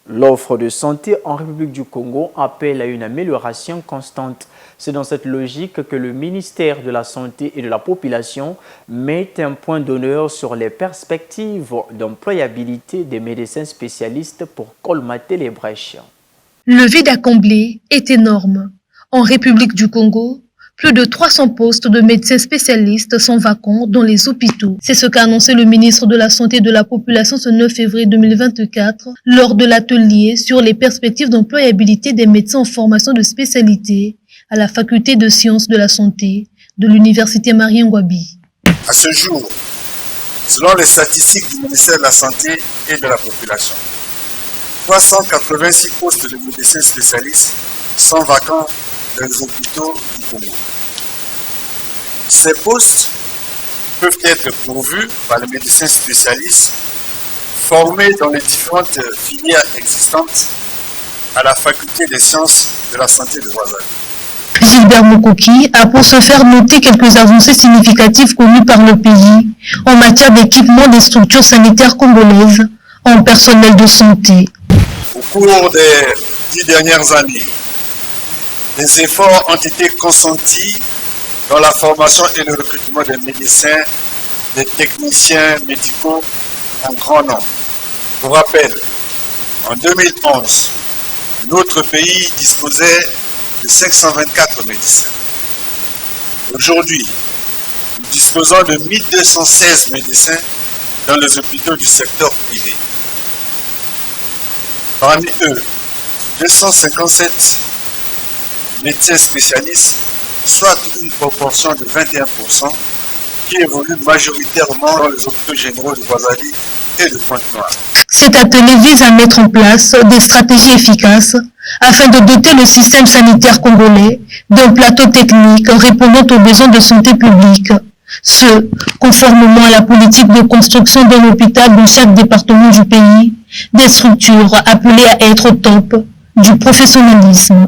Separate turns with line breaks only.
L'offre de santé en République du Congo appelle à une amélioration constante. C'est dans cette logique que le ministère de la Santé et de la Population met un point d'honneur sur les perspectives d'employabilité des médecins spécialistes pour colmater les brèches.
Le vide à combler est énorme. En République du Congo, plus de 300 postes de médecins spécialistes sont vacants dans les hôpitaux. C'est ce qu'a annoncé le ministre de la Santé et de la Population ce 9 février 2024 lors de l'atelier sur les perspectives d'employabilité des médecins en formation de spécialité à la Faculté de sciences de la santé de l'Université Marien-Ngouabi.
À ce jour, selon les statistiques du ministère de la Santé et de la Population, 386 postes de médecins spécialistes sont vacants dans les hôpitaux du Congo. Ces postes peuvent être pourvus par les médecins spécialistes formés dans les différentes filières existantes à la Faculté des sciences de la santé de Ouazzane.
Gilbert Mokoki a pour se faire noter quelques avancées significatives connues par le pays en matière d'équipement des structures sanitaires congolaises en personnel de santé.
Au cours des 10 dernières années, des efforts ont été consentis dans la formation et le recrutement des médecins, des techniciens médicaux en grand nombre. Pour rappel, en 2011, notre pays disposait de 524 médecins. Aujourd'hui, nous disposons de 1216 médecins dans les hôpitaux du secteur privé. Parmi eux, 257 médecins spécialistes, soit une proportion de 21%, qui évolue majoritairement dans les hôpitaux généraux de Ouazzane et de Pointe-Noire.
Cet atelier vise à mettre en place des stratégies efficaces afin de doter le système sanitaire congolais d'un plateau technique répondant aux besoins de santé publique. Ce, conformément à la politique de construction d'un hôpital dans chaque département du pays, des structures appelées à être au top du professionnalisme.